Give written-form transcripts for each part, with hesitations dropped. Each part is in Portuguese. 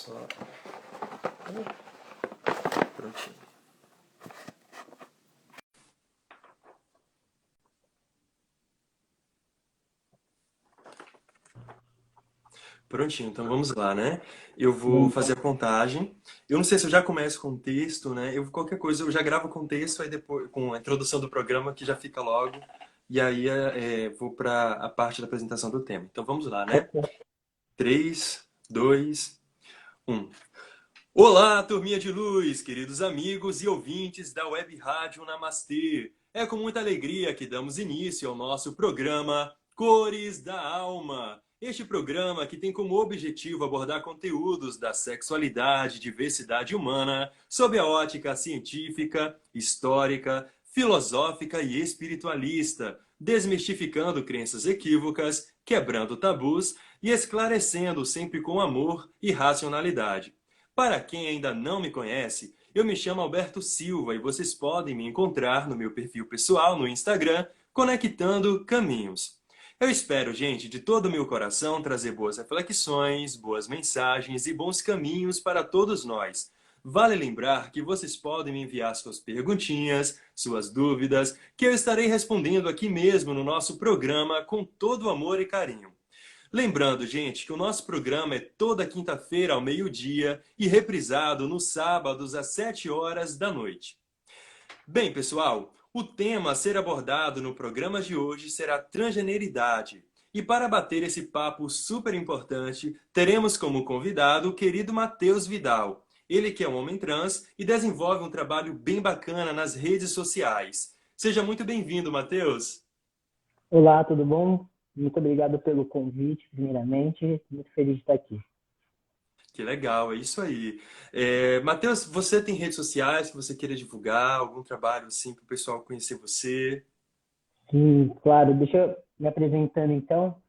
Só. Prontinho. Prontinho, então vamos lá, né? Eu vou fazer a contagem. Eu não sei se eu já começo com o texto, né? Qualquer coisa eu já gravo com o texto, aí depois com a introdução do programa que já fica logo. E aí vou para a parte da apresentação do tema. Então vamos lá, né? 3, 2, 1. Olá, turminha de luz, queridos amigos e ouvintes da Web Rádio Namastê. É com muita alegria que damos início ao nosso programa Cores da Alma. Este programa que tem como objetivo abordar conteúdos da sexualidade e diversidade humana sob a ótica científica, histórica, filosófica e espiritualista, desmistificando crenças equívocas, quebrando tabus e esclarecendo sempre com amor e racionalidade. Para quem ainda não me conhece, eu me chamo Alberto Silva e vocês podem me encontrar no meu perfil pessoal no Instagram, Conectando Caminhos. Eu espero, gente, de todo o meu coração trazer boas reflexões, boas mensagens e bons caminhos para todos nós. Vale lembrar que vocês podem me enviar suas perguntinhas, suas dúvidas, que eu estarei respondendo aqui mesmo no nosso programa com todo amor e carinho. Lembrando, gente, que o nosso programa é toda quinta-feira ao meio-dia e reprisado nos sábados às 7 horas da noite. Bem, pessoal, o tema a ser abordado no programa de hoje será transgeneridade. E para bater esse papo super importante, teremos como convidado o querido Matheus Vidal. Ele que é um homem trans e desenvolve um trabalho bem bacana nas redes sociais. Seja muito bem-vindo, Matheus! Olá, tudo bom? Muito obrigado pelo convite, primeiramente. Muito feliz de estar aqui. Que legal, é isso aí. Matheus, você tem redes sociais que você queira divulgar, algum trabalho assim para o pessoal conhecer você? Sim, claro. Deixa eu me apresentando então.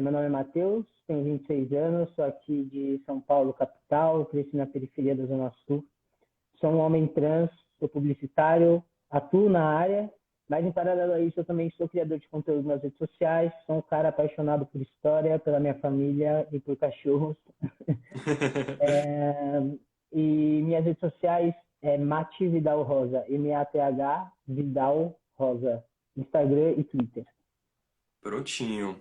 Meu nome é Matheus, tenho 26 anos, sou aqui de São Paulo, capital, cresci na periferia da Zona Sul. Sou um homem trans, sou publicitário, atuo na área, mas em paralelo a isso eu também sou criador de conteúdo nas redes sociais, sou um cara apaixonado por história, pela minha família e por cachorros. E minhas redes sociais é Mati Vidal Rosa, M-A-T-H Vidal Rosa, Instagram e Twitter. Prontinho.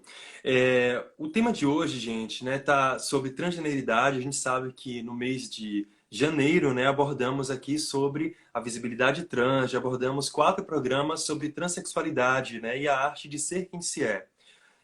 O tema de hoje, gente, né, tá sobre transgeneridade. A gente sabe que no mês de janeiro, né, abordamos aqui sobre a visibilidade trans, já abordamos 4 programas sobre transexualidade, né, e a arte de ser quem se é.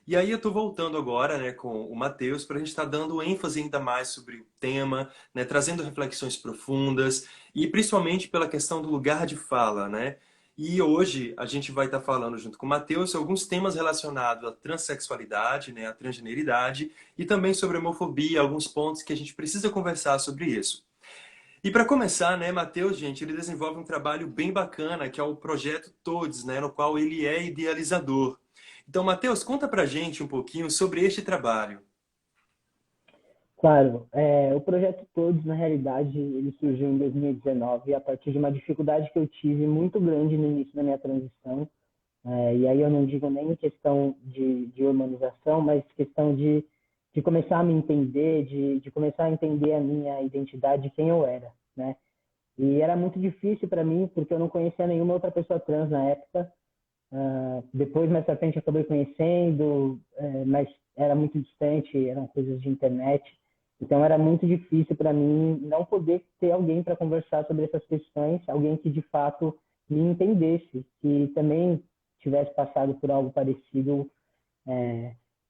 E aí eu estou voltando agora, né, com o Matheus para a gente estar dando ênfase ainda mais sobre o tema, né, trazendo reflexões profundas e principalmente pela questão do lugar de fala, né? E hoje a gente vai estar falando junto com o Matheus alguns temas relacionados à transexualidade, né, à transgeneridade e também sobre homofobia, alguns pontos que a gente precisa conversar sobre isso. E para começar, né, Matheus, gente, ele desenvolve um trabalho bem bacana, que é o Projeto Todes, né, no qual ele é idealizador. Então, Matheus, conta pra gente um pouquinho sobre este trabalho. Claro, o projeto Todos, na realidade, ele surgiu em 2019 a partir de uma dificuldade que eu tive muito grande no início da minha transição. E aí eu não digo nem questão de humanização, mas questão de começar a me entender, de começar a entender a minha identidade, quem eu era, né? E era muito difícil para mim, porque eu não conhecia nenhuma outra pessoa trans na época. Depois, mais pra frente, eu acabei conhecendo, mas era muito distante, eram coisas de internet. Então, era muito difícil para mim não poder ter alguém para conversar sobre essas questões, alguém que, de fato, me entendesse, que também tivesse passado por algo parecido,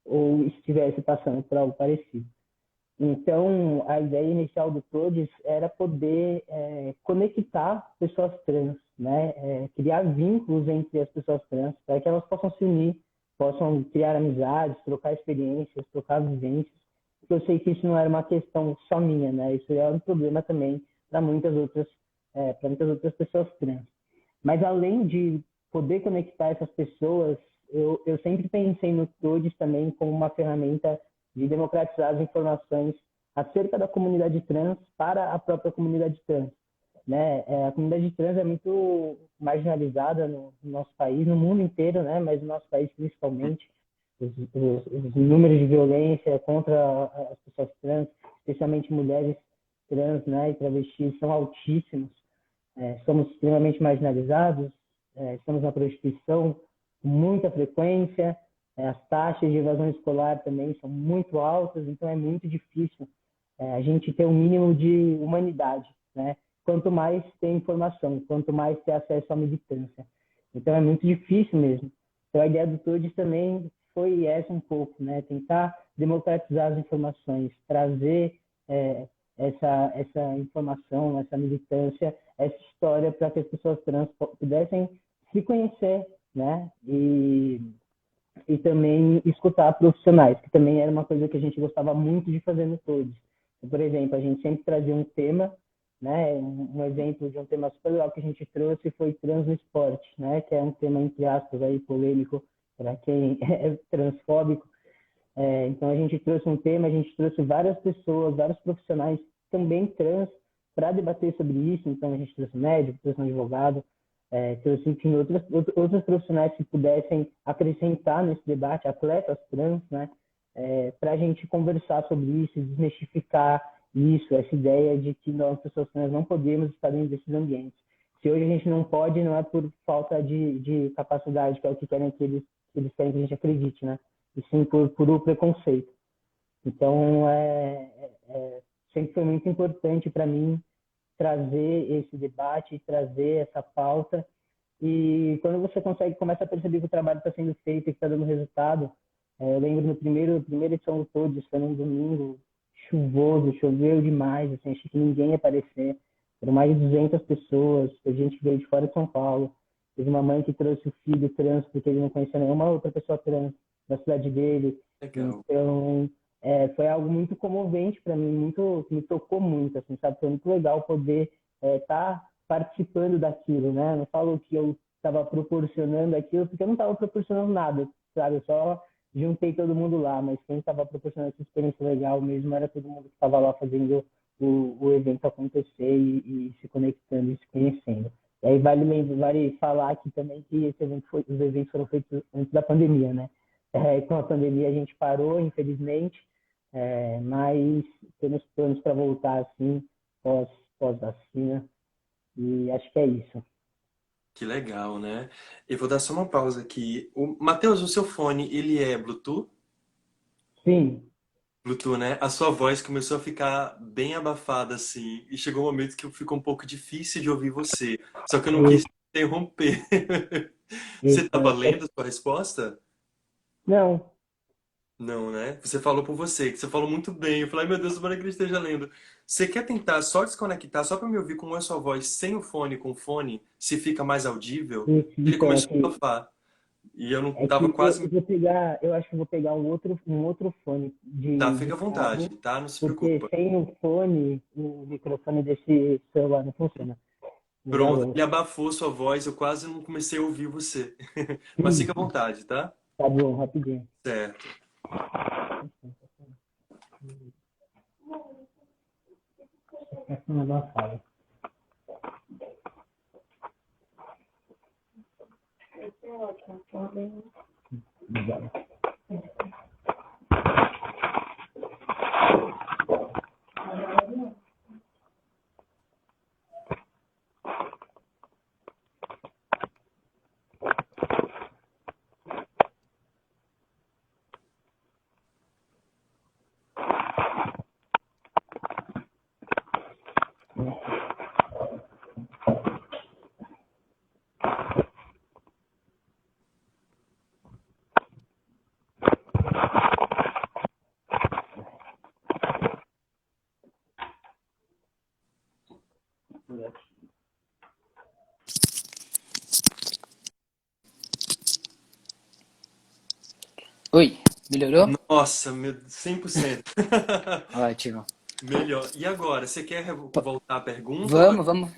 ou estivesse passando por algo parecido. Então, a ideia inicial do Todes era poder conectar pessoas trans, né? Criar vínculos entre as pessoas trans, para que elas possam se unir, possam criar amizades, trocar experiências, trocar vivências. Porque eu sei que isso não era uma questão só minha, né? Isso é um problema também para muitas outras pessoas trans. Mas além de poder conectar essas pessoas, eu sempre pensei no Todes também como uma ferramenta de democratizar as informações acerca da comunidade trans para a própria comunidade trans. Né? A comunidade trans é muito marginalizada no nosso país, no mundo inteiro, né? Mas no nosso país principalmente. Os números de violência contra as pessoas trans, especialmente mulheres, trans, né, e travestis são altíssimos. Somos extremamente marginalizados, estamos na prostituição com muita frequência, as taxas de evasão escolar também são muito altas, então é muito difícil a gente ter um mínimo de humanidade, né? Quanto mais tem informação, quanto mais ter acesso à militância. Então é muito difícil mesmo. Então a ideia do Todes também foi essa um pouco, né? Tentar democratizar as informações, trazer essa informação, essa militância, essa história para que as pessoas trans pudessem se conhecer, né? E também escutar profissionais, que também era uma coisa que a gente gostava muito de fazer no Todes. Por exemplo, a gente sempre trazia um tema, né? Um exemplo de um tema super legal que a gente trouxe foi trans no esporte, né? Que é um tema, entre aspas, aí, polêmico para quem é transfóbico. Então, a gente trouxe um tema, a gente trouxe várias pessoas, vários profissionais também trans para debater sobre isso. Então, a gente trouxe médico, trouxe um advogado, trouxe, enfim, outros profissionais que pudessem acrescentar nesse debate, atletas trans, né? Para a gente conversar sobre isso, desmistificar isso, essa ideia de que nós, pessoas trans, não podemos estar dentro desses ambientes. Se hoje a gente não pode, não é por falta de capacidade, que é o que querem que eles querem que a gente acredite, né? E sim por o preconceito. Então, sempre foi muito importante para mim trazer esse debate, trazer essa pauta. E quando você começa a perceber que o trabalho está sendo feito e que está dando resultado, eu lembro no primeira edição do Todos, foi num domingo chuvoso, choveu demais, assim, achei que ninguém ia aparecer. Foram mais de 200 pessoas, teve gente que veio de fora de São Paulo. Teve uma mãe que trouxe o filho trans, porque ele não conhecia nenhuma outra pessoa trans da cidade dele. Legal. Então, foi algo muito comovente para mim, muito, me tocou muito, assim, sabe? Foi muito legal poder estar participando daquilo, né? Não falo que eu estava proporcionando aquilo, porque eu não estava proporcionando nada, sabe? Eu só juntei todo mundo lá, mas quem estava proporcionando essa experiência legal mesmo era todo mundo que estava lá fazendo o evento acontecer e se conectando e se conhecendo. E aí vale falar aqui também que os eventos foram feitos antes da pandemia, né? Com a pandemia a gente parou, infelizmente, mas temos planos para voltar assim, pós-vacina, e acho que é isso. Que legal, né? Eu vou dar só uma pausa aqui. Matheus, o seu fone, ele é Bluetooth? Sim, Bluetooth, né? A sua voz começou a ficar bem abafada, assim, e chegou um momento que ficou um pouco difícil de ouvir você. Só que eu não quis isso, interromper. Você isso. estava lendo a sua resposta? Não, Não, né? Você falou por você, que você falou muito bem. Eu falei, ai meu Deus, tomara que ele esteja lendo. Você quer tentar só desconectar, só para me ouvir com a sua voz sem o fone, com o fone, se fica mais audível? isso, Ele então, começou a abafar. E eu não é tava que eu quase. vou pegar, eu acho que eu vou pegar um outro fone Tá, de fica à cabo, vontade, tá? Não se porque preocupa. sem o fone, o microfone desse celular não funciona. Eu já Pronto, ele volto. abafou sua voz, eu quase não comecei a ouvir você. Mas fica à vontade, tá? Tá bom, rapidinho. Certo. Essa não é uma fala. Obrigado. Oi, melhorou? Nossa, 100%. Ótimo. Melhor. E agora, você quer voltar à pergunta?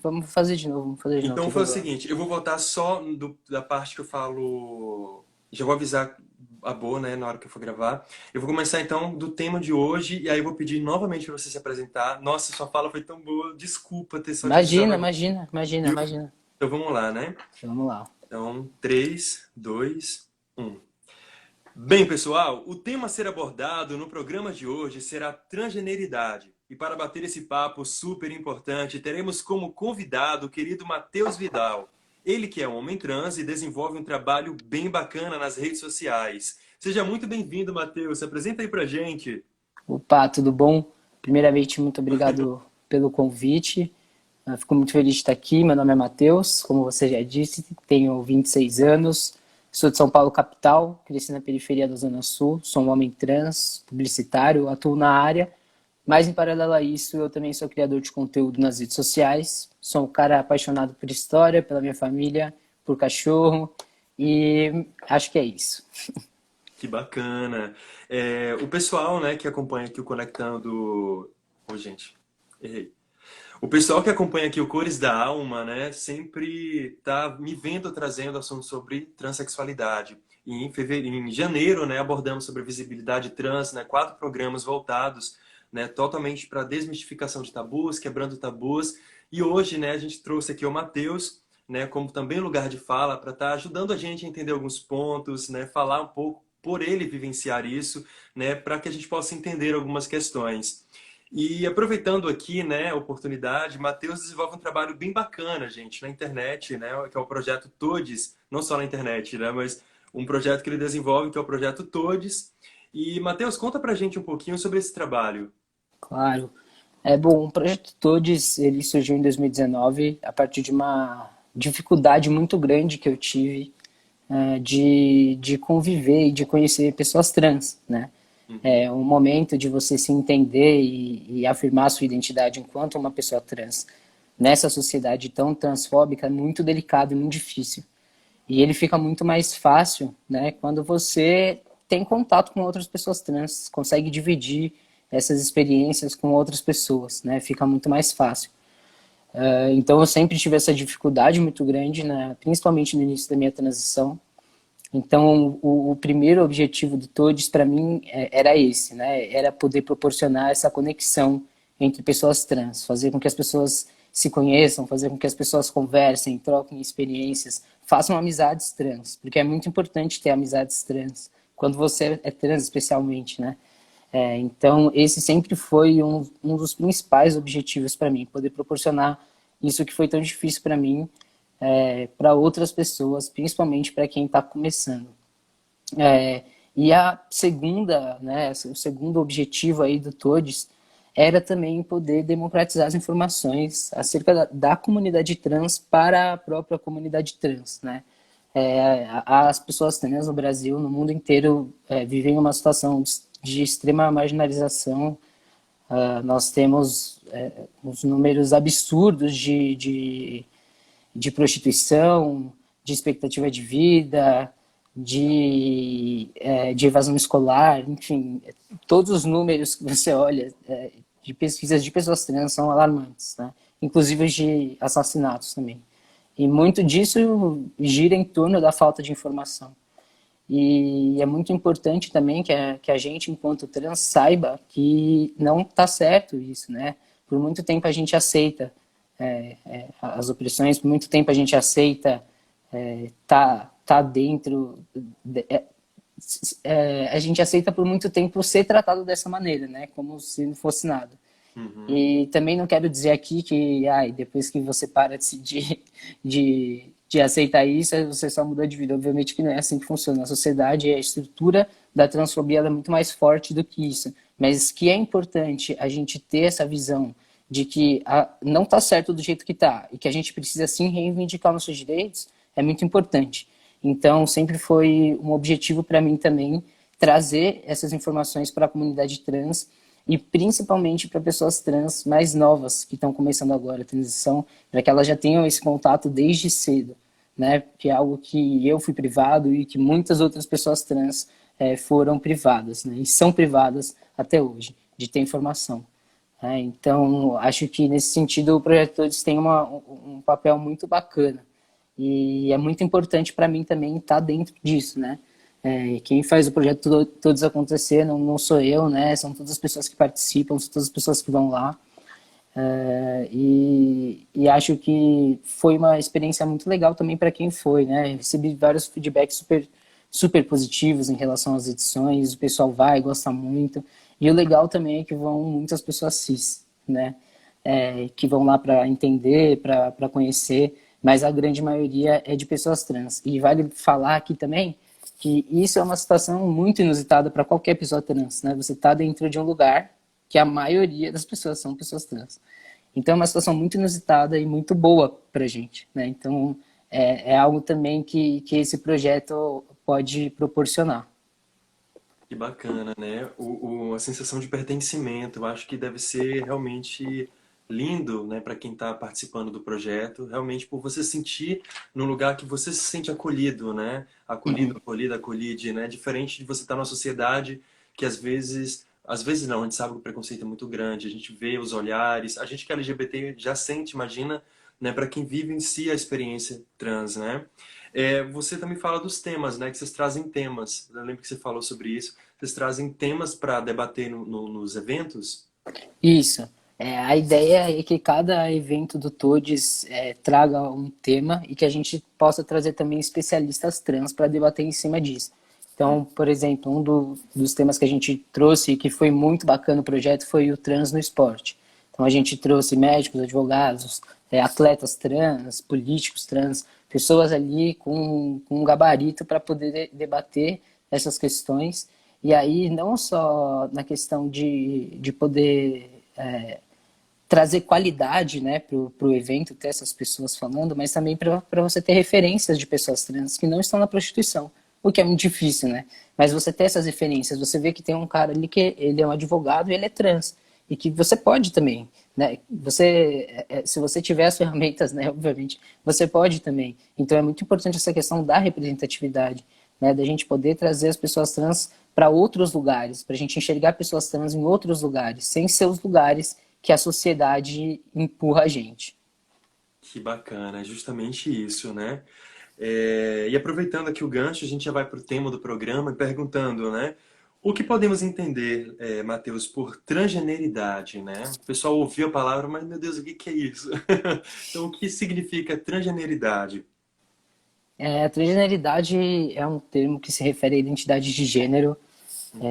Vamos fazer de novo, vamos fazer de novo, não Então tem foi o problema. seguinte, eu vou voltar só da parte que eu falo. Já vou avisar a boa, né, na hora que eu for gravar. Eu vou começar então do tema de hoje e aí eu vou pedir novamente para você se apresentar. Nossa, sua fala foi tão boa. Desculpa ter só te avisado Imagina, agora, imagina, imagina, viu? imagina. Então vamos lá, né? Vamos lá. Então, 3, 2, 1. Bem, pessoal, o tema a ser abordado no programa de hoje será transgeneridade. E para bater esse papo super importante, teremos como convidado o querido Matheus Vidal. Ele que é um homem trans e desenvolve um trabalho bem bacana nas redes sociais. Seja muito bem-vindo, Matheus. Se apresenta aí pra gente. Opa, tudo bom? Primeiramente, muito obrigado pelo convite. Eu fico muito feliz de estar aqui. Meu nome é Matheus, como você já disse, tenho 26 anos, sou de São Paulo, capital, cresci na periferia da Zona Sul, sou um homem trans, publicitário, atuo na área, mas em paralelo a isso, eu também sou criador de conteúdo nas redes sociais, sou um cara apaixonado por história, pela minha família, por cachorro, e acho que é isso. Que bacana. O pessoal, né, que acompanha aqui o Conectando... Ô, gente, errei. O pessoal que acompanha aqui o Cores da Alma, né, sempre tá me vendo trazendo assuntos sobre transexualidade. E em janeiro, né, abordamos sobre visibilidade trans, né, 4 programas voltados, né, totalmente para desmistificação de tabus, quebrando tabus. E hoje, né, a gente trouxe aqui o Matheus, né, como também lugar de fala para estar ajudando a gente a entender alguns pontos, né, falar um pouco por ele vivenciar isso, né, para que a gente possa entender algumas questões. E aproveitando aqui, né, a oportunidade, Matheus desenvolve um trabalho bem bacana, gente, na internet, né, que é o projeto Todes, não só na internet, né, mas um projeto que ele desenvolve, que é o projeto Todes. E, Matheus, conta pra gente um pouquinho sobre esse trabalho. Claro. Bom, o Projeto Todes, ele surgiu em 2019 a partir de uma dificuldade muito grande que eu tive de conviver e de conhecer pessoas trans, né? É um momento de você se entender e afirmar a sua identidade enquanto uma pessoa trans nessa sociedade tão transfóbica é muito delicado e muito difícil. E ele fica muito mais fácil, né, quando você tem contato com outras pessoas trans, consegue dividir essas experiências com outras pessoas, né, fica muito mais fácil. Então eu sempre tive essa dificuldade muito grande, né, principalmente no início da minha transição. Então o primeiro objetivo do Todes para mim era esse, né, era poder proporcionar essa conexão entre pessoas trans, fazer com que as pessoas se conheçam, fazer com que as pessoas conversem, troquem experiências, façam amizades trans, porque é muito importante ter amizades trans, quando você é trans especialmente, né? Então, esse sempre foi um dos principais objetivos para mim, poder proporcionar isso que foi tão difícil para mim, para outras pessoas, principalmente para quem está começando. E a segunda, né, o segundo objetivo aí do Todes era também poder democratizar as informações acerca da comunidade trans para a própria comunidade trans, né? As pessoas trans no Brasil, no mundo inteiro, vivem uma situação de extrema marginalização. Nós temos uns números absurdos de prostituição, de expectativa de vida, de evasão escolar, enfim, todos os números que você olha de pesquisas de pessoas trans são alarmantes, né? Inclusive de assassinatos também. E muito disso gira em torno da falta de informação. E é muito importante também que a gente, enquanto trans, saiba que não está certo isso, né? Por muito tempo a gente aceita as opressões, por muito tempo a gente aceita tá dentro... a gente aceita por muito tempo ser tratado dessa maneira, né? Como se não fosse nada. E também não quero dizer aqui que depois que você para de aceitar isso, você só muda de vida. Obviamente que não é assim que funciona. A sociedade, a estrutura da transfobia é muito mais forte do que isso. Mas que é importante a gente ter essa visão de que não está certo do jeito que está e que a gente precisa sim reivindicar nossos direitos, é muito importante. Então, sempre foi um objetivo para mim também trazer essas informações para a comunidade trans e principalmente para pessoas trans mais novas que estão começando agora a transição, para que elas já tenham esse contato desde cedo, né? Que é algo que eu fui privado e que muitas outras pessoas trans foram privadas, né? E são privadas até hoje de ter informação. Então, acho que nesse sentido o Projeto Todes tem um papel muito bacana. E é muito importante para mim também estar dentro disso, né? Quem faz o projeto Todos acontecer não sou eu, né? São todas as pessoas que participam, são todas as pessoas que vão lá. E acho que foi uma experiência muito legal também para quem foi, né? Recebi vários feedbacks super positivos em relação às edições, o pessoal vai, gosta muito. E o legal também é que vão muitas pessoas cis, né? Que vão lá para entender, para conhecer, mas a grande maioria é de pessoas trans. E vale falar aqui também que isso é uma situação muito inusitada para qualquer pessoa trans, né? Você está dentro de um lugar que a maioria das pessoas são pessoas trans. Então é uma situação muito inusitada e muito boa para a gente, né? Então é algo também que esse projeto pode proporcionar. Que bacana, né? A sensação de pertencimento, eu acho que deve ser realmente lindo, né, para quem está participando do projeto, realmente por você sentir num lugar que você se sente acolhido, né? Acolhido, Uhum. acolhida, acolide, né? Diferente de você estar numa sociedade que às vezes não, a gente sabe que o preconceito é muito grande, a gente vê os olhares, a gente que é LGBT já sente, imagina, né, para quem vive em si a experiência trans, né? Você também fala dos temas, né? Que vocês trazem temas. Eu lembro que você falou sobre isso. Vocês trazem temas para debater nos eventos? Isso. A ideia é que cada evento do Todes traga um tema e que a gente possa trazer também especialistas trans para debater em cima disso. Então, por exemplo, dos temas que a gente trouxe e que foi muito bacana o projeto foi o trans no esporte. Então, a gente trouxe médicos, advogados, atletas trans, políticos trans, pessoas ali com um gabarito para poder debater essas questões. E aí, não só na questão de poder trazer qualidade, né, para o evento, ter essas pessoas falando, mas também para você ter referências de pessoas trans que não estão na prostituição, o que é muito difícil, né? Mas você ter essas referências, você vê que tem um cara ali que ele é um advogado e ele é trans, e que você pode também, né? Se você tiver as ferramentas, né, obviamente, você pode também. Então é muito importante essa questão da representatividade, né, da gente poder trazer as pessoas trans para outros lugares, para a gente enxergar pessoas trans em outros lugares, sem ser os lugares que a sociedade empurra a gente. Que bacana, é justamente isso, né? E aproveitando aqui o gancho, a gente já vai para o tema do programa e perguntando, né? O que podemos entender, Matheus, por transgeneridade, né? O pessoal ouviu a palavra, mas meu Deus, o que que é isso? Então, o que significa transgeneridade? A transgeneridade é um termo que se refere a identidades de gênero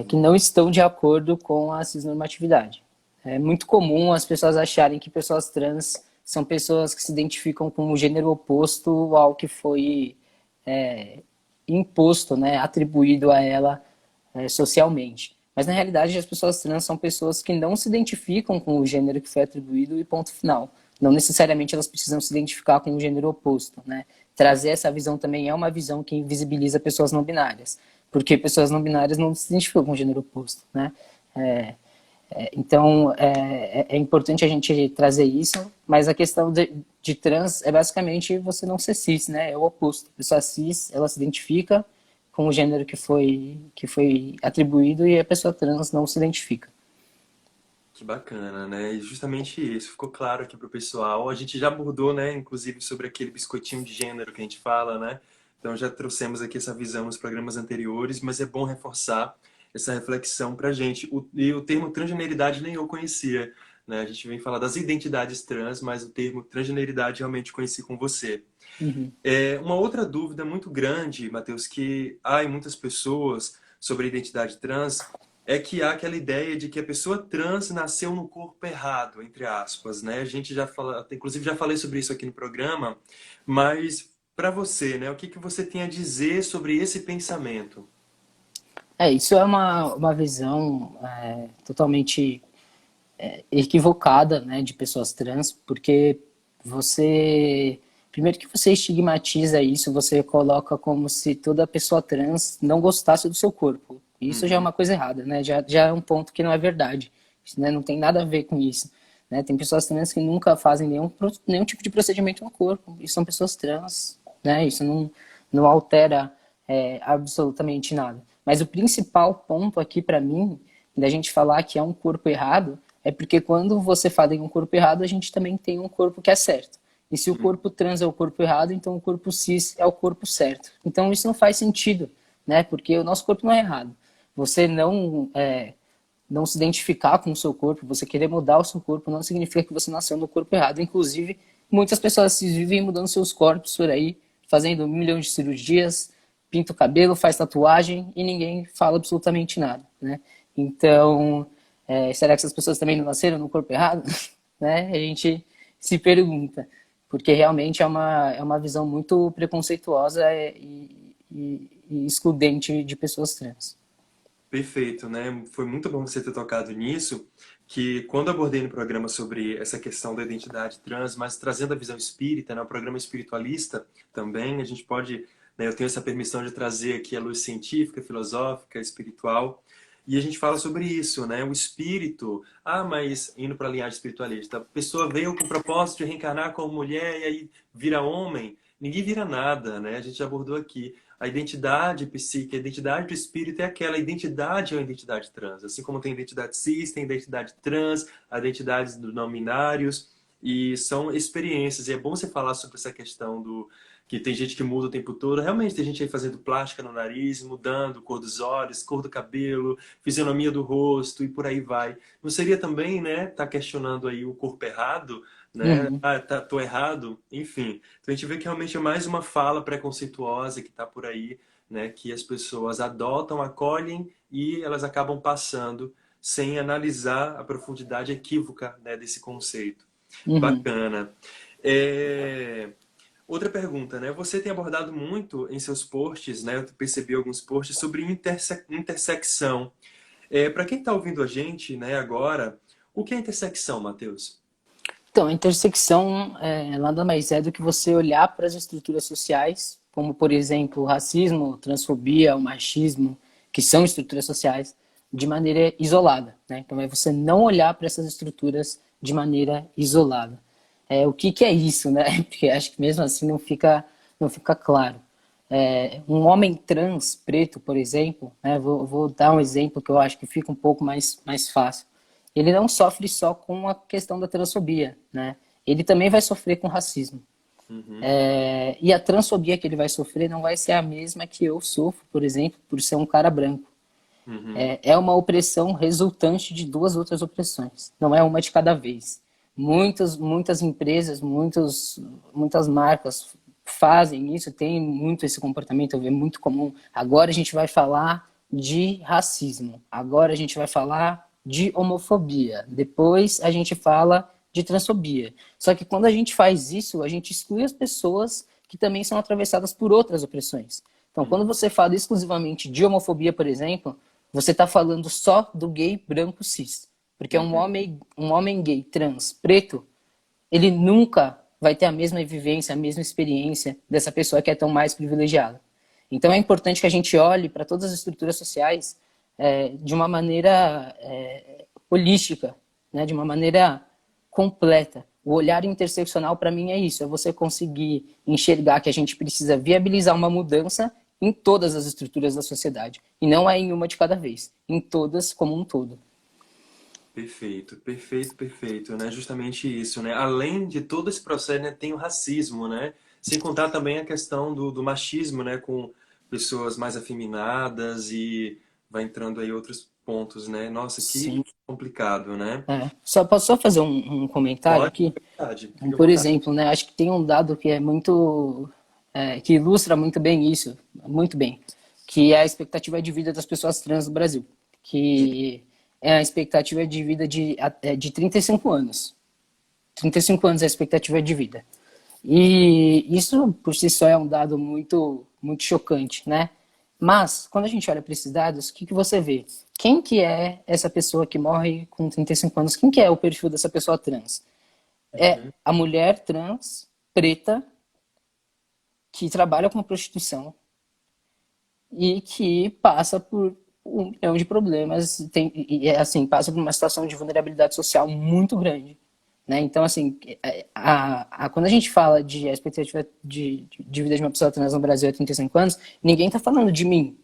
que não estão de acordo com a cisnormatividade. É muito comum as pessoas acharem que pessoas trans são pessoas que se identificam com o gênero oposto ao que foi imposto, né, atribuído a ela socialmente. Mas na realidade as pessoas trans são pessoas que não se identificam com o gênero que foi atribuído e ponto final. Não necessariamente elas precisam se identificar com o gênero oposto, né? Trazer essa visão também é uma visão que invisibiliza pessoas não binárias, porque pessoas não binárias não se identificam com o gênero oposto, né? Então, é importante a gente trazer isso, mas a questão de trans é basicamente você não ser cis, né? É o oposto. A pessoa cis, ela se identifica com o gênero que foi atribuído e a pessoa trans não se identifica. Que bacana, né? E justamente isso, ficou claro aqui pro pessoal. A gente já abordou, né, inclusive sobre aquele biscoitinho de gênero que a gente fala, né? Então já trouxemos aqui essa visão nos programas anteriores, mas é bom reforçar essa reflexão pra gente. E o termo transgeneridade nem eu conhecia, né? A gente vem falar das identidades trans, mas o termo transgeneridade realmente conheci com você. Uhum. Uma outra dúvida muito grande, Matheus, que há em muitas pessoas sobre a identidade trans, é que há aquela ideia de que a pessoa trans nasceu no corpo errado, entre aspas, né? A gente já fala, inclusive já falei sobre isso aqui no programa, mas para você, né, o que que você tem a dizer sobre esse pensamento? Isso é uma visão totalmente equivocada, né, de pessoas trans, porque você, primeiro que você estigmatiza isso, você coloca como se toda pessoa trans não gostasse do seu corpo. Isso já é Uhum, uma coisa errada, né? Já é um ponto que não é verdade. Isso, né, não tem nada a ver com isso. Né? Tem pessoas trans que nunca fazem nenhum tipo de procedimento no corpo. E são pessoas trans, né? Isso não altera absolutamente nada. Mas o principal ponto aqui para mim, da gente falar que é um corpo errado, é porque quando você fala em um corpo errado, a gente também tem um corpo que é certo. E se o uhum. corpo trans é o corpo errado, então o corpo cis é o corpo certo. Então isso não faz sentido, né? Porque o nosso corpo não é errado. Você não se identificar com o seu corpo, você querer mudar o seu corpo, não significa que você nasceu no corpo errado. Inclusive, muitas pessoas cis vivem mudando seus corpos por aí, fazendo 1 milhão de cirurgias, pinta o cabelo, faz tatuagem e ninguém fala absolutamente nada, né? Então, Será que essas pessoas também não nasceram no corpo errado? Né? A gente se pergunta, porque realmente é uma visão muito preconceituosa e excludente de pessoas trans. Perfeito, né? Foi muito bom você ter tocado nisso, que quando eu abordei no programa sobre essa questão da identidade trans, mas trazendo a visão espírita, né? O programa espiritualista também, a gente pode, né? Eu tenho essa permissão de trazer aqui a luz científica, filosófica, espiritual, e a gente fala sobre isso, né? O espírito, mas indo para a linhagem espiritualista, a pessoa veio com o propósito de reencarnar como mulher e aí vira homem, ninguém vira nada, né? A gente já abordou aqui. A identidade psíquica, a identidade do espírito é aquela. A identidade é uma identidade trans. Assim como tem identidade cis, tem identidade trans, a identidade dos não binários. E são experiências. E é bom você falar sobre essa questão do que tem gente que muda o tempo todo. Realmente tem gente aí fazendo plástica no nariz, mudando cor dos olhos, cor do cabelo, fisionomia do rosto e por aí vai. Não seria também, né, tá questionando aí o corpo errado, né? Uhum. Tô errado, enfim. Então a gente vê que realmente é mais uma fala preconceituosa que está por aí, né? Que as pessoas adotam, acolhem e elas acabam passando sem analisar a profundidade equívoca, né, desse conceito. Uhum. Bacana. É, Outra pergunta, né? Você tem abordado muito em seus posts, né? Eu percebi alguns posts sobre intersecção. Para quem está ouvindo a gente, né, agora, o que é intersecção, Matheus? Então, a intersecção nada mais é do que você olhar para as estruturas sociais, como, por exemplo, o racismo, a transfobia, o machismo, que são estruturas sociais, de maneira isolada, né? Então, é você não olhar para essas estruturas de maneira isolada. O que, que é isso, né? Porque acho que mesmo assim não fica claro. Um homem trans, preto, por exemplo, né? Vou dar um exemplo que eu acho que fica um pouco mais fácil. Ele não sofre só com a questão da transfobia, né? Ele também vai sofrer com racismo. Uhum, E a transfobia que ele vai sofrer não vai ser a mesma que eu sofro, por exemplo, por ser um cara branco. uhum, É uma opressão resultante de duas outras opressões. Não é uma de cada vez. Muitas empresas, muitas marcas fazem isso, tem muito esse comportamento, é muito comum. Agora a gente vai falar de racismo. Agora a gente vai falar de homofobia. Depois a gente fala de transfobia. Só que quando a gente faz isso, a gente exclui as pessoas que também são atravessadas por outras opressões. Então, uhum, quando você fala exclusivamente de homofobia, por exemplo, você está falando só do gay branco cis. Porque uhum. um homem gay trans preto, ele nunca vai ter a mesma vivência, a mesma experiência dessa pessoa que é tão mais privilegiada. Então é importante que a gente olhe para todas as estruturas sociais de uma maneira holística, né? De uma maneira completa. O olhar interseccional, para mim, é isso: é você conseguir enxergar que a gente precisa viabilizar uma mudança em todas as estruturas da sociedade. E não é em uma de cada vez, em todas como um todo. Perfeito, perfeito, perfeito, né? Justamente isso, né? Além de todo esse processo, né, tem o racismo, né? Sem contar também a questão do machismo, né? Com pessoas mais afeminadas e vai entrando aí outros pontos, né? Nossa, que Sim. complicado, né? Posso só fazer um comentário Pode, aqui? fique à Por vontade. exemplo, né, acho que tem um dado que é que ilustra muito bem isso, muito bem, que é a expectativa de vida das pessoas trans no Brasil, que é a expectativa de vida de 35 anos. 35 anos é a expectativa de vida. E isso por si só é um dado muito chocante, né? Mas, quando a gente olha para esses dados, o que você vê? Quem que é essa pessoa que morre com 35 anos? Quem que é o perfil dessa pessoa trans? É Uhum. a mulher trans, preta, que trabalha com prostituição e que passa por um milhão de problemas, assim, passa por uma situação de vulnerabilidade social muito grande. Né? Então, assim, quando a gente fala de a expectativa de vida de uma pessoa trans no Brasil é 35 anos, ninguém está falando de mim,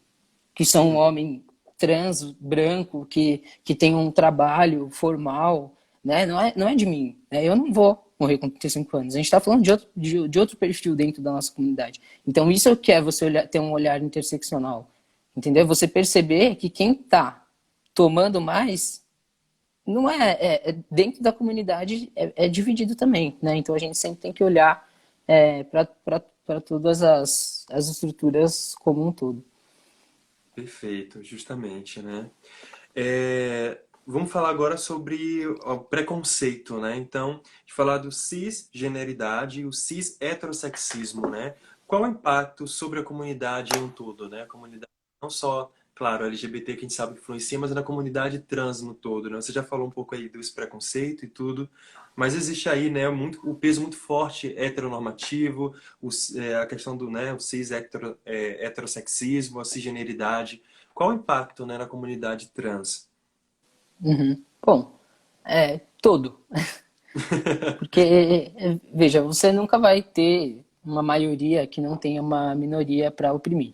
que sou um homem trans, branco, que tem um trabalho formal, né? Não é de mim. Né? Eu não vou morrer com 35 anos. A gente está falando de outro perfil dentro da nossa comunidade. Então, isso é o que é você ter um olhar interseccional. Entendeu? Você perceber que quem está tomando mais não dentro da comunidade é dividido também, né? Então a gente sempre tem que olhar para todas as estruturas como um todo. Perfeito, justamente, né? É, vamos falar agora sobre o preconceito, né? Então, de falar do cisgeneridade e o cis-heterossexismo, né? Qual o impacto sobre a comunidade em um todo, né? A comunidade não só, claro, LGBT que a gente sabe que influencia, mas na comunidade trans no todo, né? Você já falou um pouco aí desse preconceito e tudo, mas existe aí, né, o peso muito forte heteronormativo, a questão do, né, o cis-heterossexismo, a cisgeneridade. Qual o impacto, né, na comunidade trans? Uhum. Bom, todo. Porque, veja, você nunca vai ter uma maioria que não tenha uma minoria para oprimir.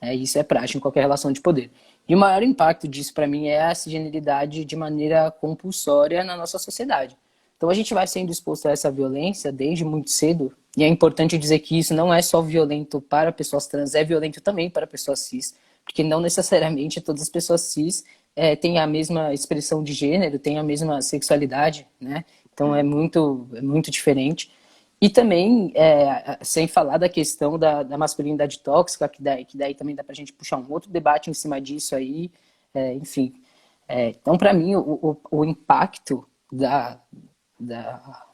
Isso é prático em qualquer relação de poder. E o maior impacto disso para mim é a cisgeneridade de maneira compulsória na nossa sociedade. Então a gente vai sendo exposto a essa violência desde muito cedo, e é importante dizer que isso não é só violento para pessoas trans, é violento também para pessoas cis, porque não necessariamente todas as pessoas cis têm a mesma expressão de gênero, têm a mesma sexualidade, né? Então é muito diferente. E também, sem falar da questão da masculinidade tóxica, que daí também dá pra gente puxar um outro debate em cima disso aí, enfim. Então, para mim, o impacto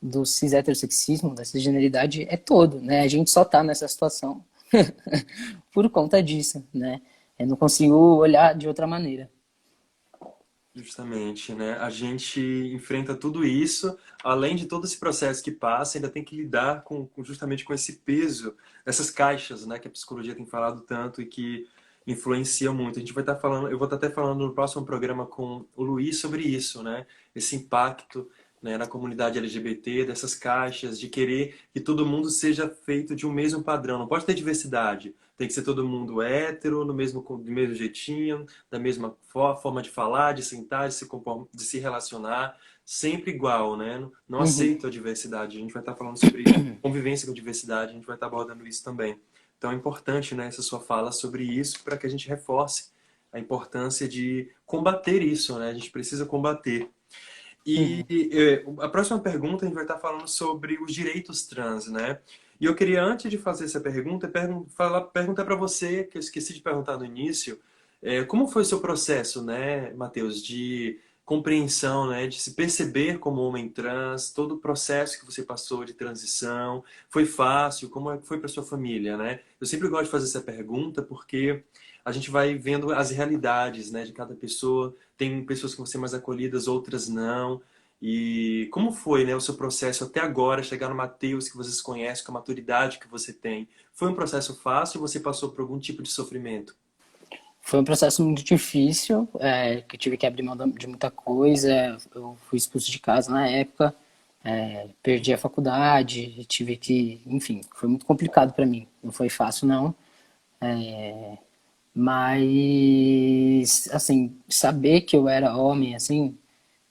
do cis-heterossexismo, da cisgeneridade, é todo, né? A gente só tá nessa situação por conta disso, né? Eu não consigo olhar de outra maneira. Justamente, né? A gente enfrenta tudo isso, além de todo esse processo que passa, ainda tem que lidar justamente com esse peso, essas caixas, né, que a psicologia tem falado tanto e que influencia muito. A gente vai estar falando, eu vou estar até falando no próximo programa com o Luiz sobre isso, né? Esse impacto, né, na comunidade LGBT, dessas caixas, de querer que todo mundo seja feito de um mesmo padrão. Não pode ter diversidade. Tem que ser todo mundo hétero, do mesmo jeitinho, da mesma forma de falar, de sentar, de se relacionar, sempre igual, né? Não Uhum. aceito a diversidade. A gente vai estar falando sobre convivência com diversidade, a gente vai estar abordando isso também. Então é importante, né, essa sua fala sobre isso para que a gente reforce a importância de combater isso, né? A gente precisa combater. E Uhum. a próxima pergunta a gente vai estar falando sobre os direitos trans, né? E eu queria, antes de fazer essa pergunta, perguntar para você, que eu esqueci de perguntar no início, como foi o seu processo, né, Matheus, de compreensão, né, de se perceber como homem trans, todo o processo que você passou de transição, foi fácil? Como é que foi para sua família, né? Eu sempre gosto de fazer essa pergunta porque a gente vai vendo as realidades, né, de cada pessoa. Tem pessoas que vão ser mais acolhidas, outras não. E como foi, né, o seu processo até agora, chegar no Matheus que vocês conhecem, com a maturidade que você tem? Foi um processo fácil ou você passou por algum tipo de sofrimento? Foi um processo muito difícil, que eu tive que abrir mão de muita coisa. Eu fui expulso de casa na época, perdi a faculdade, tive que, enfim, foi muito complicado para mim. Não foi fácil não, mas assim, saber que eu era homem, assim,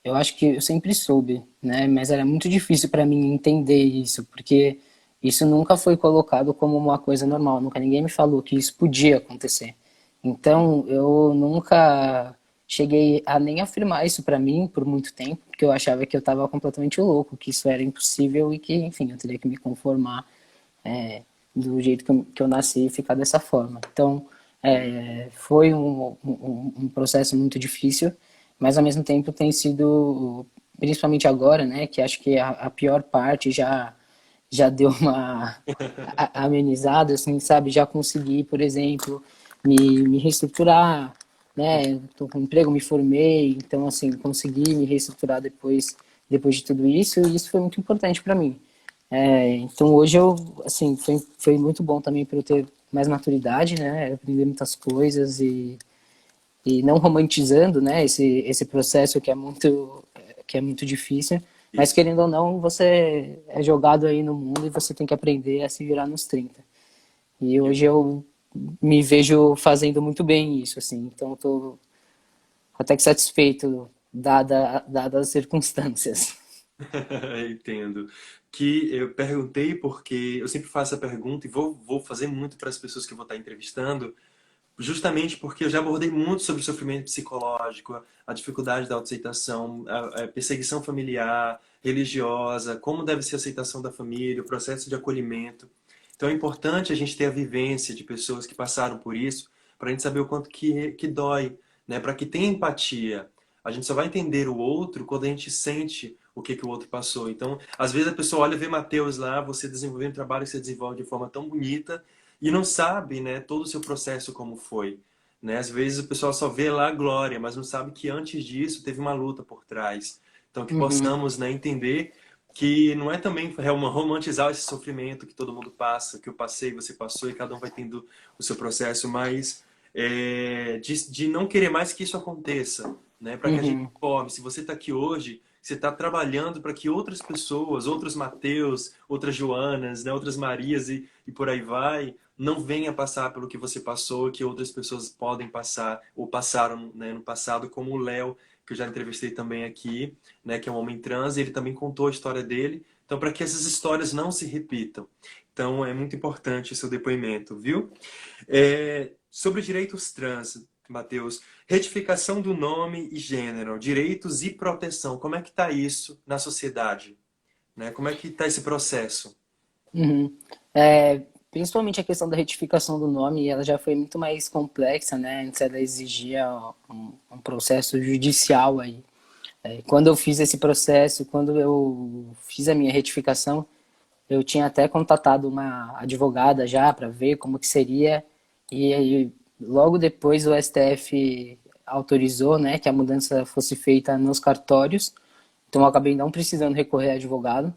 eu acho que eu sempre soube, né? Mas era muito difícil para mim entender isso, porque isso nunca foi colocado como uma coisa normal. Nunca ninguém me falou que isso podia acontecer. Então, eu nunca cheguei a nem afirmar isso para mim por muito tempo, porque eu achava que eu estava completamente louco, que isso era impossível e que, enfim, eu teria que me conformar do jeito que eu nasci e ficar dessa forma. Então, foi um processo muito difícil, mas ao mesmo tempo tem sido, principalmente agora, né, que acho que a pior parte já deu uma amenizada, assim, sabe? Já consegui, por exemplo, me reestruturar, né? Tô com emprego, me formei, então, assim, consegui me reestruturar depois de tudo isso, e isso foi muito importante para mim. Então hoje eu, assim, foi muito bom também para eu ter mais maturidade, né? Aprender muitas coisas e não romantizando, né? Esse processo que é muito difícil. Mas Isso. querendo ou não, você é jogado aí no mundo e você tem que aprender a se virar nos 30. E hoje eu me vejo fazendo muito bem isso, assim. Então eu tô até que satisfeito dadas as circunstâncias. Entendo. Que eu perguntei porque eu sempre faço essa pergunta e vou fazer muito para as pessoas que eu vou estar entrevistando, justamente porque eu já abordei muito sobre o sofrimento psicológico, a dificuldade da autoaceitação, a perseguição familiar, religiosa, como deve ser a aceitação da família, o processo de acolhimento. Então é importante a gente ter a vivência de pessoas que passaram por isso, para a gente saber o quanto que dói, né? Para que tenha empatia. A gente só vai entender o outro quando a gente sente o que o outro passou. Então, às vezes a pessoa olha e vê Mateus lá, você desenvolvendo um trabalho que você desenvolve de forma tão bonita e não sabe, né, todo o seu processo como foi. Né? Às vezes o pessoal só vê lá a glória, mas não sabe que antes disso teve uma luta por trás. Então, que Uhum, possamos, né, entender que não é também romantizar esse sofrimento que todo mundo passa, que eu passei, você passou, e cada um vai tendo o seu processo, mas de não querer mais que isso aconteça, né? Para que a gente uhum, forme. Se você está aqui hoje, você está trabalhando para que outras pessoas, outros Mateus, outras Joanas, né, outras Marias e por aí vai, não venha passar pelo que você passou, que outras pessoas podem passar ou passaram, né, no passado, como o Léo, que eu já entrevistei também aqui, né, que é um homem trans, e ele também contou a história dele. Então, para que essas histórias não se repitam. Então, é muito importante o seu depoimento, viu? Sobre direitos trans, Matheus, retificação do nome e gênero, direitos e proteção, como é que está isso na sociedade? Né? Como é que está esse processo? uhum. Principalmente a questão da retificação do nome, ela já foi muito mais complexa, né? Antes ela exigia um processo judicial aí. Quando eu fiz esse processo, quando eu fiz a minha retificação, eu tinha até contatado uma advogada já para ver como que seria, e aí logo depois o STF autorizou, né, que a mudança fosse feita nos cartórios, então eu acabei não precisando recorrer a advogado,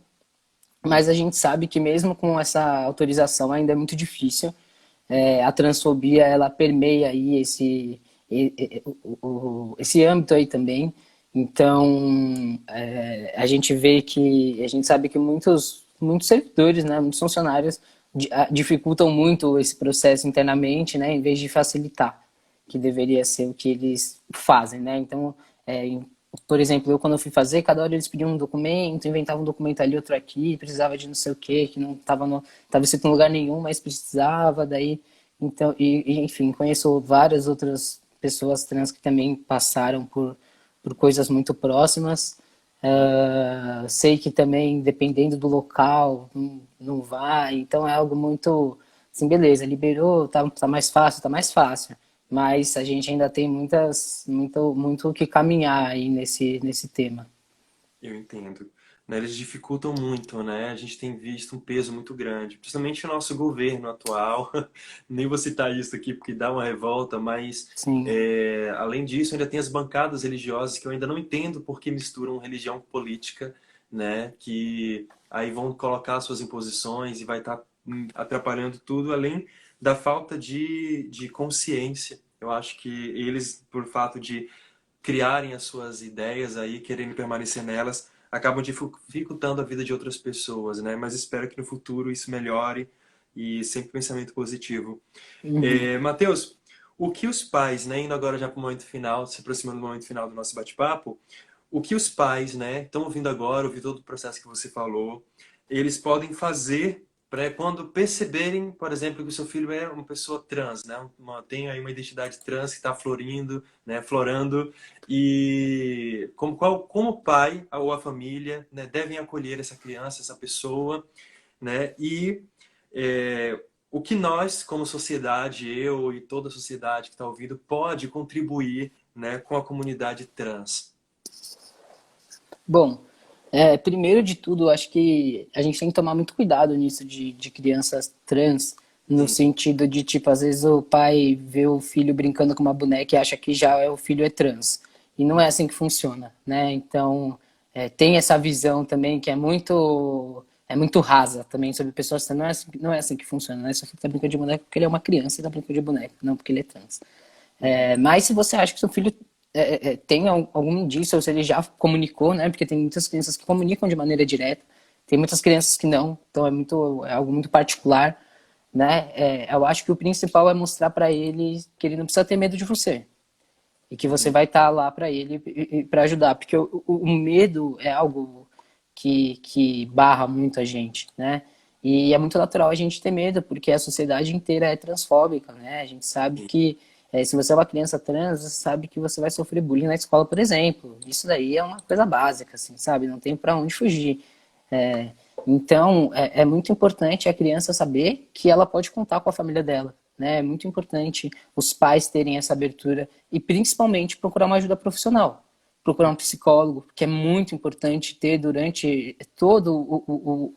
mas a gente sabe que mesmo com essa autorização ainda é muito difícil. A transfobia ela permeia aí esse âmbito aí também. Então a gente vê que a gente sabe que muitos servidores, né, muitos funcionários dificultam muito esse processo internamente, né, em vez de facilitar, que deveria ser o que eles fazem, né? Então, por exemplo, eu quando eu fui fazer, cada hora eles pediam um documento, inventavam um documento ali, outro aqui, precisava de não sei o quê, que não estava tava escrito em lugar nenhum, mas precisava, daí, então, enfim, conheço várias outras pessoas trans que também passaram por coisas muito próximas. Sei que também, dependendo do local, não vai, então é algo muito, assim, beleza, liberou, tá mais fácil, tá mais fácil. Mas a gente ainda tem muito o que caminhar aí nesse tema. Eu entendo. Né, eles dificultam muito, né? A gente tem visto um peso muito grande, principalmente o nosso governo atual. Nem vou citar isso aqui porque dá uma revolta, mas Sim. além disso, ainda tem as bancadas religiosas que eu ainda não entendo por que misturam religião com política, né? Que aí vão colocar suas imposições e vai estar atrapalhando tudo, além da falta de consciência. Eu acho que eles, por fato de criarem as suas ideias aí, querendo permanecer nelas, acabam dificultando a vida de outras pessoas, né? Mas espero que no futuro isso melhore e sempre pensamento positivo. Uhum. Matheus, o que os pais, né, indo agora já para o momento final, se aproximando do momento final do nosso bate-papo, o que os pais, né, estão ouvindo agora, ouvindo todo o processo que você falou, eles podem fazer para quando perceberem, por exemplo, que o seu filho é uma pessoa trans, né, tem aí uma identidade trans que está florindo, né, florando, e como o pai ou a família, né, devem acolher essa criança, essa pessoa, né, e o que nós, como sociedade, eu e toda a sociedade que está ouvindo, pode contribuir, né, com a comunidade trans. Bom, primeiro de tudo, acho que a gente tem que tomar muito cuidado nisso de crianças trans, no Sim, sentido de, tipo, às vezes o pai vê o filho brincando com uma boneca e acha que já o filho é trans. E não é assim que funciona, né? Então, tem essa visão também que é muito rasa também sobre pessoas trans. Não é assim que funciona, né? Seu filho tá brincando de boneca porque ele é uma criança e tá brincando de boneca, não porque ele é trans. Mas se você acha que seu filho tem algum indício, ou se ele já comunicou, né? Porque tem muitas crianças que comunicam de maneira direta, tem muitas crianças que não, então é algo muito particular, né? Eu acho que o principal é mostrar para ele que ele não precisa ter medo de você e que você sim, vai estar lá para ele e para ajudar, porque o medo é algo que barra muito a gente, né? E é muito natural a gente ter medo, porque a sociedade inteira é transfóbica, né? A gente sabe sim, que se você é uma criança trans, você sabe que você vai sofrer bullying na escola, por exemplo. Isso daí é uma coisa básica, assim, sabe? Não tem para onde fugir. É, então, é muito importante a criança saber que ela pode contar com a família dela, né? É muito importante os pais terem essa abertura e, principalmente, procurar uma ajuda profissional. procurar um psicólogo, que é muito importante ter durante todo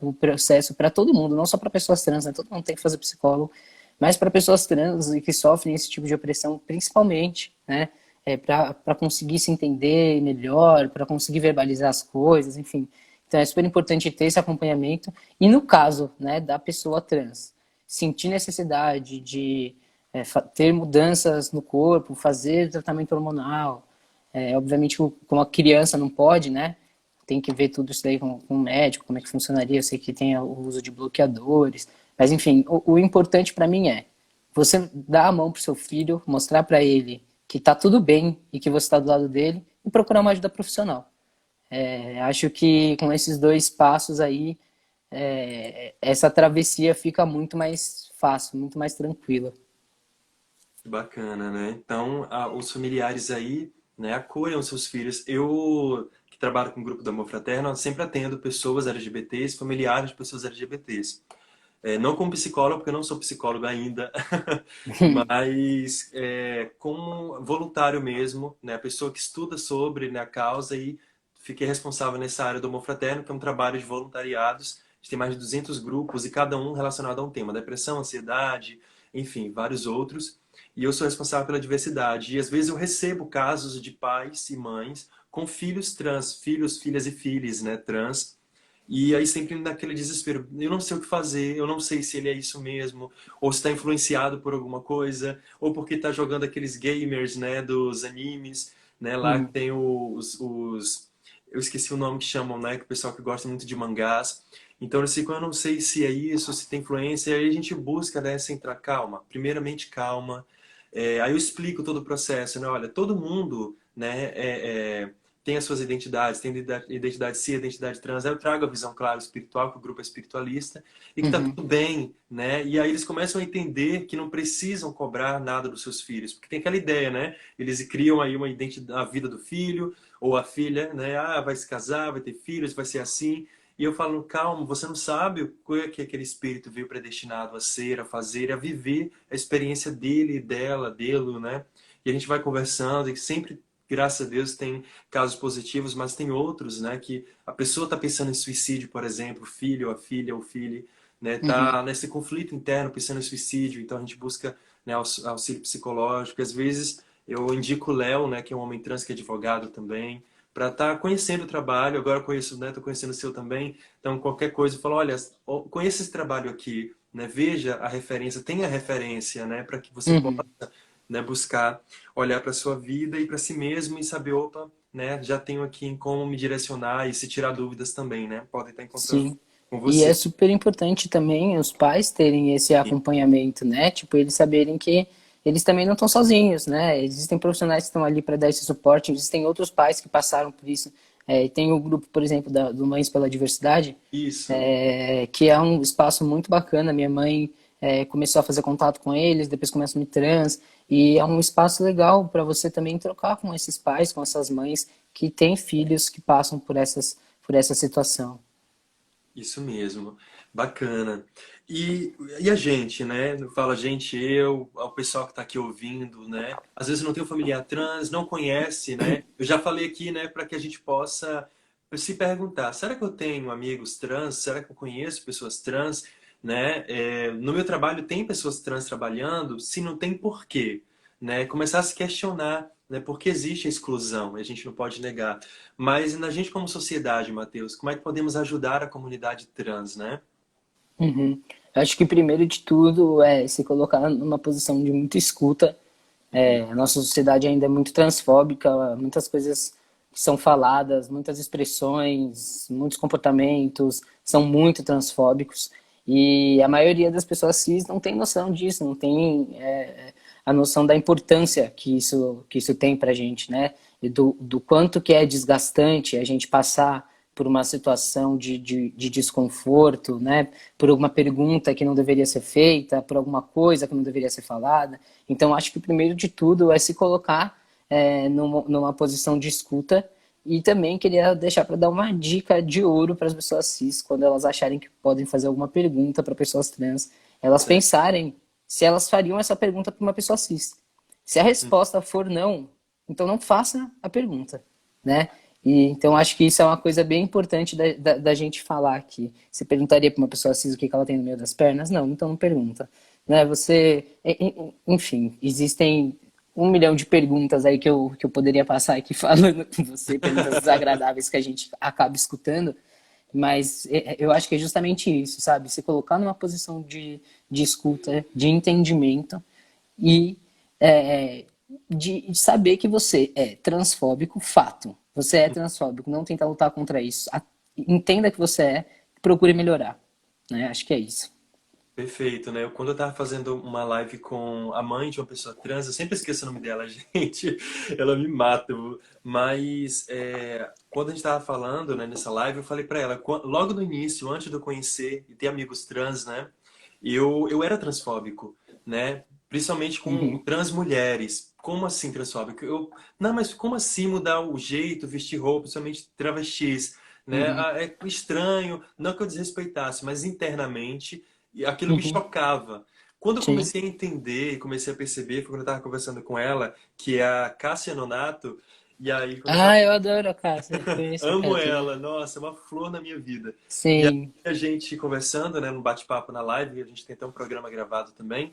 o processo para todo mundo, não só para pessoas trans, né? Todo mundo tem que fazer psicólogo, mas para pessoas trans e que sofrem esse tipo de opressão, principalmente, né? Para conseguir se entender melhor, para conseguir verbalizar as coisas, enfim. Então é super importante ter esse acompanhamento. E no caso, né, da pessoa trans, sentir necessidade de ter mudanças no corpo, fazer tratamento hormonal, obviamente como a criança não pode, né, tem que ver tudo isso daí com o médico, como é que funcionaria, eu sei que tem o uso de bloqueadores, mas enfim, o importante para mim é você dar a mão pro seu filho, mostrar para ele que tá tudo bem e que você está do lado dele e procurar uma ajuda profissional. Acho que com esses dois passos aí, essa travessia fica muito mais fácil, muito mais tranquila. Bacana, né? Então, os familiares aí, né, acolham seus filhos. Eu, que trabalho com o grupo do Amor Fraterno, sempre atendo pessoas LGBTs, familiares de pessoas LGBTs. Não como psicólogo, porque eu não sou psicólogo ainda, mas como voluntário mesmo, né, a pessoa que estuda sobre, né, a causa e fiquei responsável nessa área do Amor Fraterno, que é um trabalho de voluntariados. A gente tem mais de 200 grupos e cada um relacionado a um tema, depressão, ansiedade, enfim, vários outros. E eu sou responsável pela diversidade. E às vezes eu recebo casos de pais e mães com filhos trans, filhos, filhas e filhos, né, trans, e aí sempre naquele desespero, eu não sei o que fazer, eu não sei se ele é isso mesmo, ou se está influenciado por alguma coisa, ou porque está jogando aqueles gamers, né, dos animes, né, lá que Uhum. tem eu esqueci o nome que chamam, né, que o pessoal que gosta muito de mangás. Então assim, eu não sei se é isso, se tem influência, aí a gente busca, né, centrar calma, primeiramente calma. Aí eu explico todo o processo, né, olha, todo mundo, né, tem as suas identidades, tem identidade cis, identidade trans. Aí eu trago a visão, claro, espiritual, que o grupo é espiritualista, e que tá Uhum. tudo bem, né? E aí eles começam a entender que não precisam cobrar nada dos seus filhos, porque tem aquela ideia, né? Eles criam aí uma identidade, a vida do filho ou a filha, né? Ah, vai se casar, vai ter filhos, vai ser assim. E eu falo, calma, você não sabe o que aquele espírito veio predestinado a ser, a fazer, a viver a experiência dele, dela, dele, né? E a gente vai conversando e sempre, graças a Deus, tem casos positivos, mas tem outros, né, que a pessoa está pensando em suicídio, por exemplo, o filho, a filha, o filho, né, Uhum. tá nesse conflito interno pensando em suicídio, então a gente busca, né, auxílio psicológico. Às vezes eu indico o Léo, né, que é um homem trans, que é advogado também, para estar conhecendo o trabalho. Agora eu conheço, né, tô conhecendo o seu também. Então qualquer coisa, eu falo, olha, conheça esse trabalho aqui, né, veja a referência, tenha a referência, né, para que você possa, Uhum. né, buscar olhar para sua vida e para si mesmo e saber, opa, né, já tenho aqui em como me direcionar e se tirar dúvidas também, né? Podem estar em contato Sim. com E é você. super importante também os pais terem esse acompanhamento, né? Tipo, eles saberem que eles também não estão sozinhos, né? Existem profissionais que estão ali para dar esse suporte, existem outros pais que passaram por isso. Tem o grupo, por exemplo, do Mães pela Diversidade, Isso, que é um espaço muito bacana. Minha mãe começou a fazer contato com eles, depois começou a me trans, e é um espaço legal para você também trocar com esses pais, com essas mães que têm filhos que passam por essa situação. isso mesmo. Bacana. E a gente, né? Fala gente, eu, o pessoal que está aqui ouvindo, né? Às vezes não tem um familiar trans, não conhece, né? Eu já falei aqui, né, para que a gente possa se perguntar: será que eu tenho amigos trans? Será que eu conheço pessoas trans? Né? No meu trabalho tem pessoas trans trabalhando? Se não tem, por quê? Né? Começar a se questionar, né? Por que existe a exclusão? A gente não pode negar. Mas na gente como sociedade, Matheus, como é que podemos ajudar a comunidade trans, né? Uhum. Eu acho que primeiro de tudo é se colocar numa posição de muita escuta. Uhum. A nossa sociedade ainda é muito transfóbica, muitas coisas que são faladas, muitas expressões, muitos comportamentos são muito transfóbicos. E a maioria das pessoas cis não tem noção disso, não tem a noção da importância que isso tem pra gente, né? E do quanto que é desgastante a gente passar por uma situação de desconforto, né? Por alguma pergunta que não deveria ser feita, por alguma coisa que não deveria ser falada. Então, acho que o primeiro de tudo é se colocar numa posição de escuta. E também queria deixar para dar uma dica de ouro para as pessoas cis, quando elas acharem que podem fazer alguma pergunta para pessoas trans, elas Certo. pensarem se elas fariam essa pergunta para uma pessoa cis. Se a resposta for não, então não faça a pergunta, né? E, então, acho que isso é uma coisa bem importante da gente falar aqui. Você perguntaria para uma pessoa cis o que ela tem no meio das pernas? Não, então não pergunta. Né? Enfim, existem 1 milhão de perguntas aí que eu poderia passar aqui falando com você, perguntas desagradáveis que a gente acaba escutando, mas eu acho que é justamente isso, sabe? Se colocar numa posição de escuta, de entendimento e de saber que você é transfóbico, fato. Você é transfóbico, não tenta lutar contra isso. Entenda que você procure melhorar. Né? Acho que é isso. Perfeito, né? Quando eu tava fazendo uma live com a mãe de uma pessoa trans, eu sempre esqueço o nome dela, gente. Ela me mata. Mas quando a gente tava falando, né, nessa live, eu falei pra ela, logo no início, antes de eu conhecer e ter amigos trans, né? Eu era transfóbico, né? Principalmente com Uhum, trans mulheres. Como assim transfóbico? Não, mas como assim mudar o jeito, vestir roupa, principalmente travestis, né? uhum, Ah, é estranho, não que eu desrespeitasse, mas internamente e aquilo me uhum. chocava. Quando eu Sim. comecei a entender e comecei a perceber, foi quando eu estava conversando com ela, que é a Cássia Nonato, e aí quando eu tava... Ah, eu adoro a Cássia. Conheço a Amo Cássia. ela, nossa, é uma flor na minha vida. E aí Sim. a gente conversando, né, no bate-papo na live, a gente tem até um programa gravado também.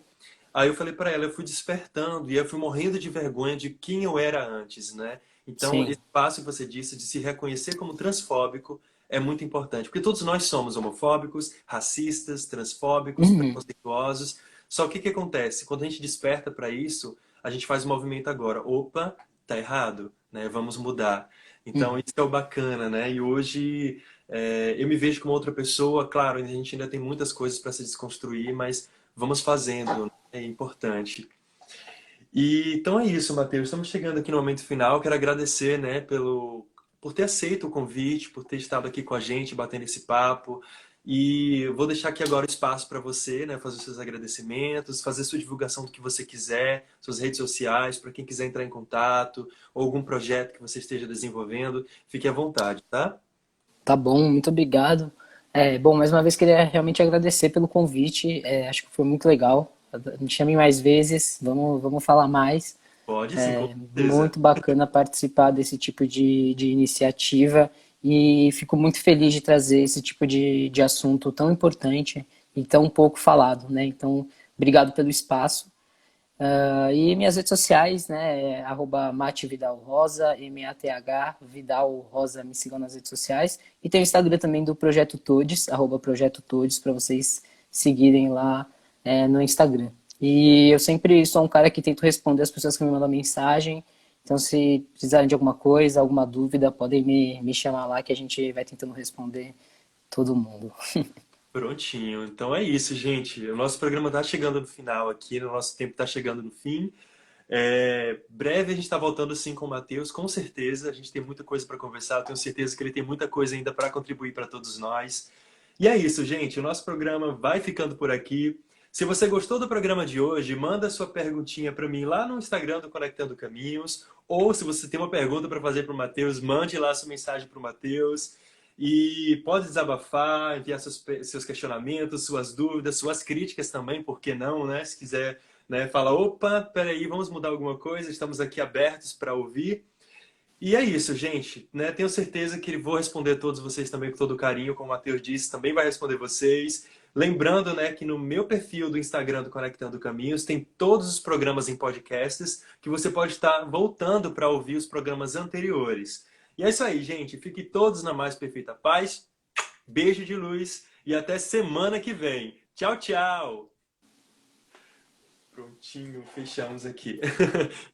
Aí eu falei pra ela, eu fui despertando e eu fui morrendo de vergonha de quem eu era antes, né? Então, Sim. esse passo que você disse de se reconhecer como transfóbico é muito importante, porque todos nós somos homofóbicos, racistas, transfóbicos, Uhum, preconceituosos. Só que o que acontece? Quando a gente desperta para isso, a gente faz um movimento agora. Opa, tá errado, né? Vamos mudar. Então, uhum. isso é o bacana, né? E hoje eu me vejo como outra pessoa. Claro, a gente ainda tem muitas coisas para se desconstruir, mas vamos fazendo, né? É importante. E então é isso, Matheus. Estamos chegando aqui no momento final. Quero agradecer, né, por ter aceito o convite, por ter estado aqui com a gente, batendo esse papo. E vou deixar aqui agora o espaço para você, né, fazer os seus agradecimentos, fazer sua divulgação do que você quiser, suas redes sociais, para quem quiser entrar em contato, ou algum projeto que você esteja desenvolvendo. Fique à vontade, tá? Tá bom, muito obrigado. Bom, mais uma vez queria realmente agradecer pelo convite. Acho que foi muito legal. Me chame mais vezes, vamos falar mais. Pode sim, com certeza. Muito bacana participar desse tipo de iniciativa e fico muito feliz de trazer esse tipo de assunto tão importante e tão pouco falado, né? Então, obrigado pelo espaço. E minhas redes sociais, né, @matvidalrosa, MATH Vidal Rosa, me sigam nas redes sociais. E tem o Instagram também do Projeto Todes, @Projeto Todes, para vocês seguirem lá no Instagram. E eu sempre sou um cara que tento responder as pessoas que me mandam mensagem. Então, se precisarem de alguma coisa, alguma dúvida, podem me chamar lá que a gente vai tentando responder todo mundo. Prontinho. Então é isso, gente. O nosso programa está chegando no final aqui, o nosso tempo está chegando no fim. Breve a gente está voltando sim com o Matheus, com certeza. A gente tem muita coisa para conversar. Eu tenho certeza que ele tem muita coisa ainda para contribuir para todos nós. E é isso, gente. O nosso programa vai ficando por aqui. Se você gostou do programa de hoje, manda sua perguntinha para mim lá no Instagram do Conectando Caminhos. Ou se você tem uma pergunta para fazer para o Matheus, mande lá sua mensagem para o Matheus. E pode desabafar, enviar seus questionamentos, suas dúvidas, suas críticas também, por que não, né? Se quiser, né, falar, opa, peraí, vamos mudar alguma coisa, estamos aqui abertos para ouvir. E é isso, gente, né? Tenho certeza que vou responder todos vocês também com todo carinho, como o Matheus disse, também vai responder vocês. Lembrando, né, que no meu perfil do Instagram do Conectando Caminhos tem todos os programas em podcasts que você pode estar voltando para ouvir os programas anteriores. E é isso aí, gente. Fiquem todos na mais perfeita paz. Beijo de luz e até semana que vem. Tchau, tchau. Prontinho, fechamos aqui.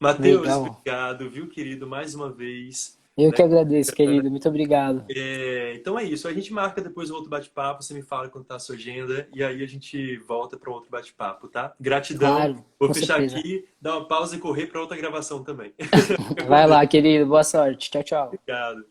Matheus, Legal. obrigado, viu, querido, mais uma vez. Eu Né? que agradeço, querido. Muito obrigado. Então é isso. A gente marca depois um outro bate-papo. Você me fala quando tá a sua agenda e aí a gente volta para outro bate-papo, tá? Gratidão. Claro, Vou com fechar certeza. aqui, dar uma pausa e correr para outra gravação também. Vai lá, querido. Boa sorte. Tchau, tchau. Obrigado.